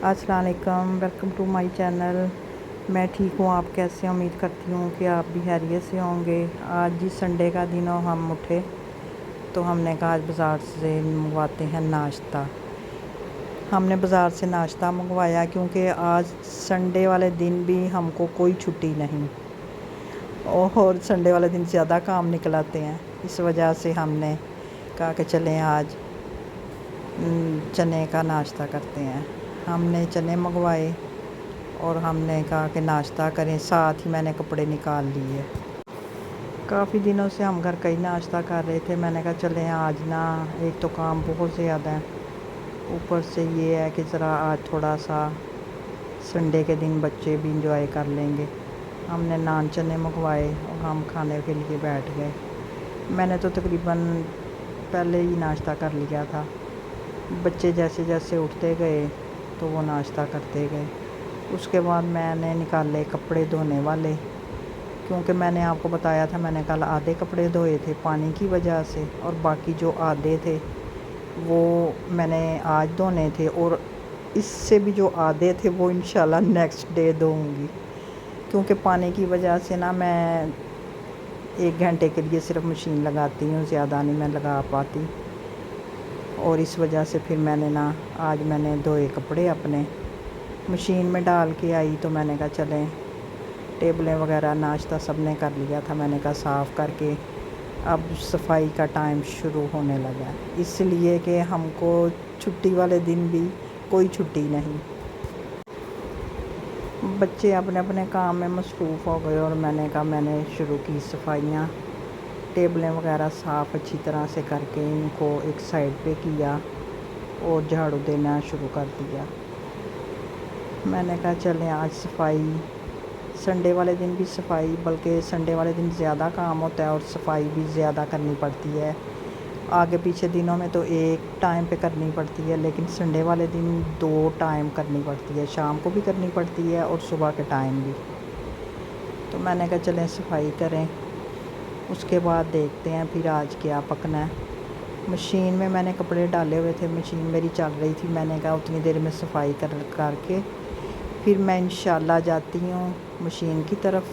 अस्सलाम वालेकुम, welcome to my channel. मैं ठीक हूँ, आप कैसे हैं? उम्मीद करती हूँ कि आप भी खैरियत से होंगे। आज जिस संडे का दिन हो हम उठे तो हमने कहा आज बाज़ार से मंगवाते हैं नाश्ता। हमने बाज़ार से नाश्ता मंगवाया क्योंकि आज संडे वाले दिन भी हमको कोई छुट्टी नहीं और संडे वाले दिन ज़्यादा काम निकल आते हैं। इस वजह से हमने कहा कि चलें आज चने का नाश्ता करते हैं। हमने चने मंगवाए और हमने कहा कि नाश्ता करें, साथ ही मैंने कपड़े निकाल लिए। काफ़ी दिनों से हम घर का ही नाश्ता कर रहे थे। मैंने कहा चलें आज ना, एक तो काम बहुत ज़्यादा है, ऊपर से ये है कि ज़रा आज थोड़ा सा संडे के दिन बच्चे भी इंजॉय कर लेंगे। हमने नान चने मंगवाए और हम खाने के लिए बैठ गए। मैंने तो तकरीबन पहले ही नाश्ता कर लिया था। बच्चे जैसे जैसे उठते गए तो वो नाश्ता करते गए। उसके बाद मैंने निकाले कपड़े धोने वाले, क्योंकि मैंने आपको बताया था मैंने कल आधे कपड़े धोए थे पानी की वजह से, और बाकी जो आधे थे वो मैंने आज धोने थे, और इससे भी जो आधे थे वो इंशाल्लाह नेक्स्ट डे धोऊंगी, क्योंकि पानी की वजह से ना मैं 1 घंटे के लिए सिर्फ मशीन लगाती हूँ, ज़्यादा नहीं मैं लगा पाती। और इस वजह से फिर आज मैंने धोए कपड़े अपने मशीन में डाल के आई। तो मैंने कहा चलें, टेबलें वगैरह नाश्ता सब ने कर लिया था, मैंने कहा साफ़ करके अब सफाई का टाइम शुरू होने लगा है, इसलिए कि हमको छुट्टी वाले दिन भी कोई छुट्टी नहीं। बच्चे अपने अपने काम में मसरूफ़ हो गए और मैंने शुरू की सफाइयाँ, टेबलें वगैरह साफ़ अच्छी तरह से करके इनको एक साइड पे किया और झाड़ू देना शुरू कर दिया। मैंने कहा चलें आज सफाई, संडे वाले दिन भी सफाई, बल्कि संडे वाले दिन ज़्यादा काम होता है और सफाई भी ज़्यादा करनी पड़ती है। आगे पीछे दिनों में तो एक टाइम पे करनी पड़ती है, लेकिन संडे वाले दिन 2 टाइम करनी पड़ती है, शाम को भी करनी पड़ती है और सुबह के टाइम भी। तो मैंने कहा चलें सफाई करें, उसके बाद देखते हैं फिर आज क्या पकना है। मशीन में मैंने कपड़े डाले हुए थे, मशीन मेरी चल रही थी। मैंने कहा उतनी देर में सफाई करके फिर मैं इंशाल्लाह जाती हूँ मशीन की तरफ,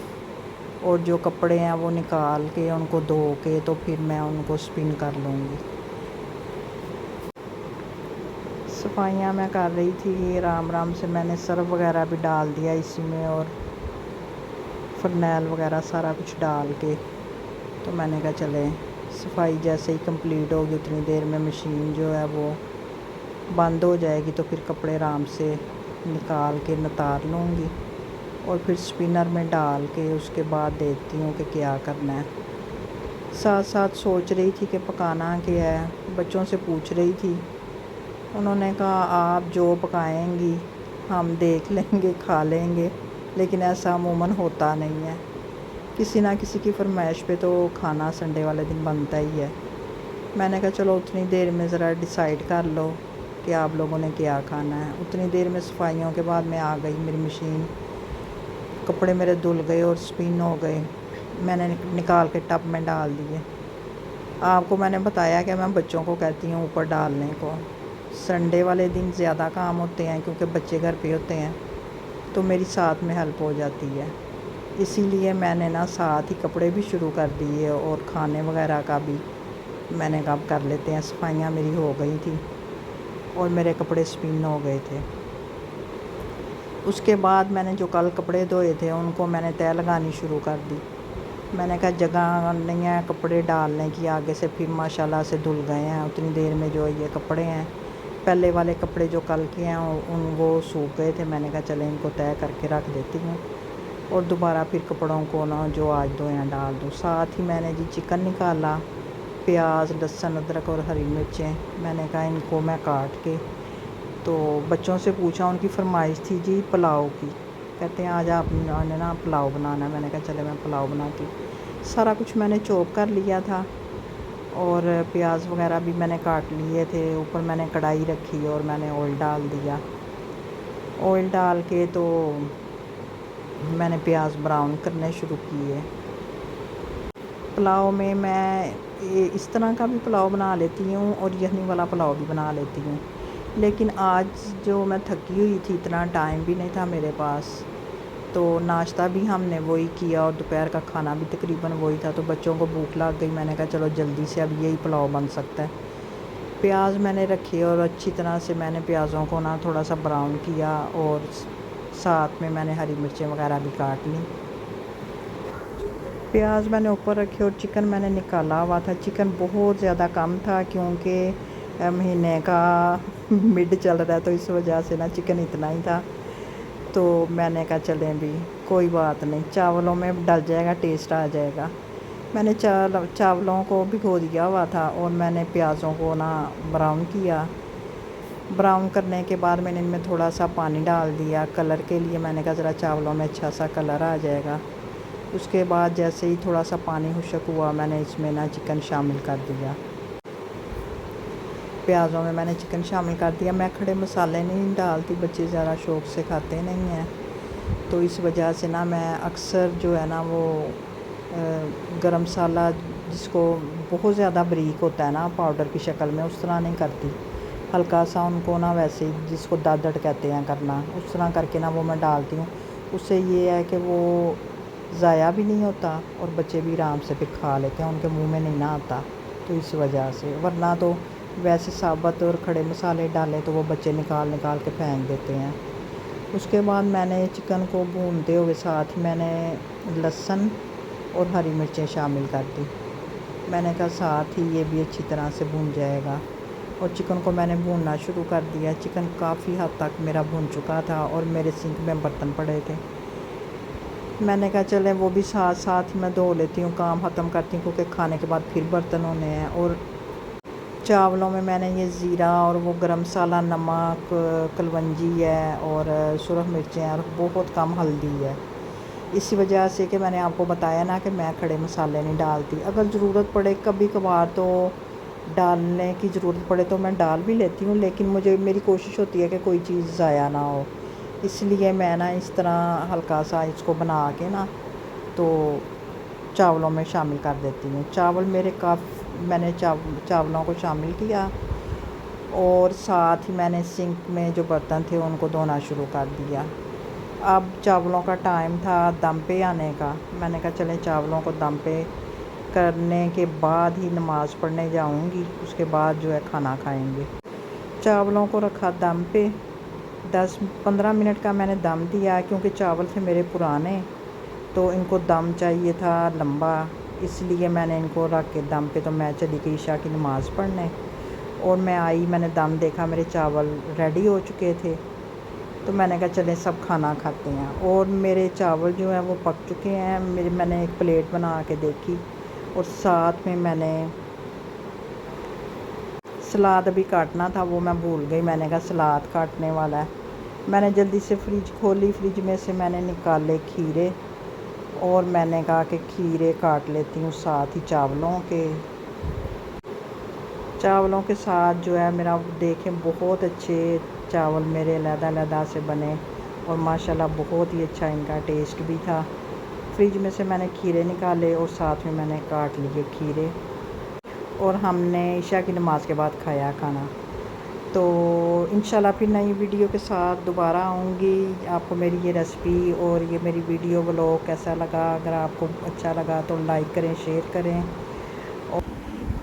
और जो कपड़े हैं वो निकाल के उनको धो के तो फिर मैं उनको स्पिन कर लूँगी। सफाइयाँ मैं कर रही थी, आराम से मैंने सर्फ वगैरह भी डाल दिया इसी में और फरनैल वगैरह सारा कुछ डाल के। तो मैंने कहा चले सफाई जैसे ही कंप्लीट होगी उतनी देर में मशीन जो है वो बंद हो जाएगी, तो फिर कपड़े आराम से निकाल के नितार लूँगी और फिर स्पिनर में डाल के उसके बाद देखती हूँ कि क्या करना है। साथ साथ सोच रही थी कि पकाना क्या है, बच्चों से पूछ रही थी, उन्होंने कहा आप जो पकाएंगी हम देख लेंगे खा लेंगे, लेकिन ऐसा अमूमन होता नहीं है। किसी ना किसी की फरमाइश पे तो खाना संडे वाले दिन बनता ही है। मैंने कहा चलो उतनी देर में ज़रा डिसाइड कर लो कि आप लोगों ने क्या खाना है। उतनी देर में सफाइयों के बाद मैं आ गई, मेरी मशीन, कपड़े मेरे धुल गए और स्पिन हो गए। मैंने निकाल के टब में डाल दिए। आपको मैंने बताया कि मैं बच्चों को कहती हूँ ऊपर डालने को। संडे वाले दिन ज़्यादा काम होते हैं क्योंकि बच्चे घर पे होते हैं, तो मेरी साथ में हेल्प हो जाती है। इसीलिए मैंने ना साथ ही कपड़े भी शुरू कर दिए और खाने वगैरह का भी मैंने कहा कर लेते हैं। सफाइयाँ मेरी हो गई थी और मेरे कपड़े स्पिन हो गए थे। उसके बाद मैंने जो कल कपड़े धोए थे उनको मैंने तह लगानी शुरू कर दी। मैंने कहा जगह नहीं है कपड़े डालने की आगे से, फिर माशाल्लाह से धुल गए हैं। उतनी देर में जो ये कपड़े हैं, पहले वाले कपड़े जो कल के हैं उन वो सूख गए थे। मैंने कहा चले इनको तय करके रख देती हूँ और दोबारा फिर कपड़ों को ना जो आज धोए हैं डाल दूँ। साथ ही मैंने जी चिकन निकाला, प्याज लहसुन अदरक और हरी मिर्चें, मैंने कहा इनको मैं काट के, तो बच्चों से पूछा, उनकी फरमाइश थी जी पुलाव की, कहते हैं आज आपने ना पुलाव बनाना है। मैंने कहा चले मैं पुलाव बनाती हूँ। सारा कुछ मैंने चॉप कर लिया था और प्याज वगैरह भी मैंने काट लिए थे। ऊपर मैंने कढ़ाई रखी और मैंने ऑयल डाल दिया। ऑयल डाल के तो मैंने प्याज ब्राउन करने शुरू किए। पुलाव में मैं इस तरह का भी पुलाव बना लेती हूँ और यखनी वाला पुलाव भी बना लेती हूँ। لیکن آج جو میں تھکی ہوئی تھی، اتنا ٹائم بھی نہیں تھا میرے پاس، تو ناشتہ بھی ہم نے وہی کیا اور دوپہر کا کھانا بھی تقریباً وہی تھا، تو بچوں کو بھوک لگ گئی، میں نے کہا چلو جلدی سے اب یہی پلاؤ بن سکتا ہے۔ پیاز میں نے رکھے اور اچھی طرح سے میں نے پیازوں کو نا تھوڑا سا براؤن کیا، اور ساتھ میں نے ہری مرچیں وغیرہ بھی کاٹ لیں۔ پیاز میں نے اوپر رکھے اور چکن میں نے نکالا ہوا تھا۔ چکن بہت زیادہ کم تھا کیونکہ مہینے کا مڈ چل رہا ہے، تو اس وجہ سے نا چکن اتنا ہی تھا، تو میں نے کہا چلیں بھی کوئی بات نہیں، چاولوں میں ڈل جائے گا، ٹیسٹ آ جائے گا۔ میں نے چاولوں کو بھگو دیا ہوا تھا اور میں نے پیازوں کو نا براؤن کیا۔ براؤن کرنے کے بعد میں نے ان میں تھوڑا سا پانی ڈال دیا کلر کے لیے، میں نے کہا ذرا چاولوں میں اچھا سا کلر آ جائے گا۔ اس کے بعد جیسے ہی تھوڑا سا پانی خشک ہوا، میں نے اس میں نا چکن شامل کر دیا، پیازوں میں نے چکن شامل کر دیا۔ میں کھڑے مسالے نہیں ڈالتی، بچے زیادہ شوق سے کھاتے نہیں ہیں، تو اس وجہ سے نا میں اکثر جو ہے نا وہ گرم مسالہ جس کو بہت زیادہ باریک ہوتا ہے نا پاؤڈر کی شکل میں، اس طرح نہیں کرتی، ہلکا سا ان کو نا ویسے جس کو دادڑ کہتے ہیں کرنا، اس طرح کر کے نا وہ میں ڈالتی ہوں۔ اس سے یہ ہے کہ وہ ضائع بھی نہیں ہوتا اور بچے بھی آرام سے پھر کھا لیتے ہیں، ان کے منہ میں نہیں نہ آتا، تو اس وجہ سے۔ ورنہ تو ویسے ثابت اور کھڑے مسالے ڈالیں تو وہ بچے نکال نکال کے پھینک دیتے ہیں۔ اس کے بعد میں نے چکن کو بھونتے ہوئے ساتھ میں نے لہسن اور ہری مرچیں شامل کر دی، میں نے کہا ساتھ ہی یہ بھی اچھی طرح سے بھون جائے گا، اور چکن کو میں نے بھوننا شروع کر دیا۔ چکن کافی حد تک میرا بھون چکا تھا اور میرے سنک میں برتن پڑے تھے، میں نے کہا چلیں وہ بھی ساتھ ساتھ میں دھو لیتی ہوں، کام ختم کرتی ہوں، کیونکہ کھانے کے بعد پھر برتن ہونے ہیں۔ اور چاولوں میں نے یہ زیرہ اور وہ گرم مسالہ، نمک، کلونجی ہے اور سرخ مرچیں اور بہت کم ہلدی ہے، اسی وجہ سے کہ میں نے آپ کو بتایا نا کہ میں کھڑے مسالے نہیں ڈالتی، اگر ضرورت پڑے کبھی کبھار تو ڈالنے کی ضرورت پڑے تو میں ڈال بھی لیتی ہوں، لیکن میری کوشش ہوتی ہے کہ کوئی چیز ضائع نہ ہو، اس لیے میں نا اس طرح ہلکا سا اس کو بنا کے نا تو چاولوں میں شامل کر دیتی ہوں۔ چاول میرے میں نے چاولوں کو شامل کیا، اور ساتھ ہی میں نے سنک میں جو برتن تھے ان کو دھونا شروع کر دیا۔ اب چاولوں کا ٹائم تھا دم پہ آنے کا، میں نے کہا چلیں چاولوں کو دم پہ کرنے کے بعد ہی نماز پڑھنے جاؤں گی، اس کے بعد جو ہے کھانا کھائیں گے۔ چاولوں کو رکھا دم پہ، 10-15 منٹ کا میں نے دم دیا، کیونکہ چاول تھے میرے پرانے تو ان کو دم چاہیے تھا لمبا، اس لیے میں نے ان کو رکھ کے دم پہ، تو میں چلی گئی عشاء کی نماز پڑھنے، اور میں آئی، میں نے دم دیکھا میرے چاول ریڈی ہو چکے تھے، تو میں نے کہا چلیں سب کھانا کھاتے ہیں، اور میرے چاول جو ہیں وہ پک چکے ہیں۔ میں نے ایک پلیٹ بنا کے دیکھی، اور ساتھ میں نے سلاد ابھی کاٹنا تھا، وہ میں بھول گئی، میں نے کہا سلاد کاٹنے والا ہے، میں نے جلدی سے فریج کھولی، فریج میں سے میں نے نکالے کھیرے، اور میں نے کہا کہ کھیرے کاٹ لیتی ہوں ساتھ ہی چاولوں کے ساتھ جو ہے میرا دیکھیں بہت اچھے چاول میرے علیحدہ علیحدہ سے بنے، اور ماشاءاللہ بہت ہی اچھا ان کا ٹیسٹ بھی تھا۔ فریج میں سے میں نے کھیرے نکالے اور ساتھ میں نے کاٹ لیے کھیرے، اور ہم نے عشاء کی نماز کے بعد کھایا کھانا۔ تو انشاءاللہ پھر نئی ویڈیو کے ساتھ دوبارہ آؤں گی۔ آپ کو میری یہ ریسپی اور یہ میری ویڈیو بلاگ کیسا لگا؟ اگر آپ کو اچھا لگا تو لائک کریں، شیئر کریں۔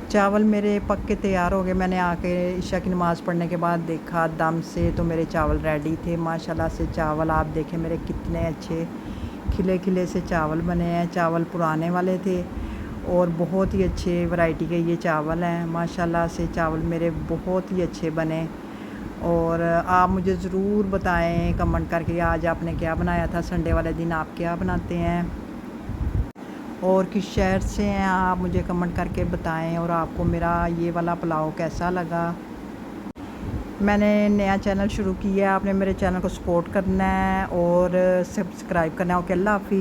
چاول میرے پک کے تیار ہو گئے، میں نے آ کے عشاء کی نماز پڑھنے کے بعد دیکھا دم سے، تو میرے چاول ریڈی تھے۔ ماشاءاللہ سے چاول آپ دیکھیں میرے کتنے اچھے کھلے کھلے سے چاول بنے ہیں، چاول پرانے والے تھے اور بہت ہی اچھے ورائٹی کے یہ چاول ہیں، ماشاءاللہ سے چاول میرے بہت ہی اچھے بنے۔ اور آپ مجھے ضرور بتائیں کمنٹ کر کے آج آپ نے کیا بنایا تھا، سنڈے والے دن آپ کیا بناتے ہیں، اور کس شہر سے ہیں آپ مجھے کمنٹ کر کے بتائیں، اور آپ کو میرا یہ والا پلاؤ کیسا لگا۔ میں نے نیا چینل شروع کیا ہے، آپ نے میرے چینل کو سپورٹ کرنا ہے اور سبسکرائب کرنا ہے۔ اوکے، اللہ حافظ۔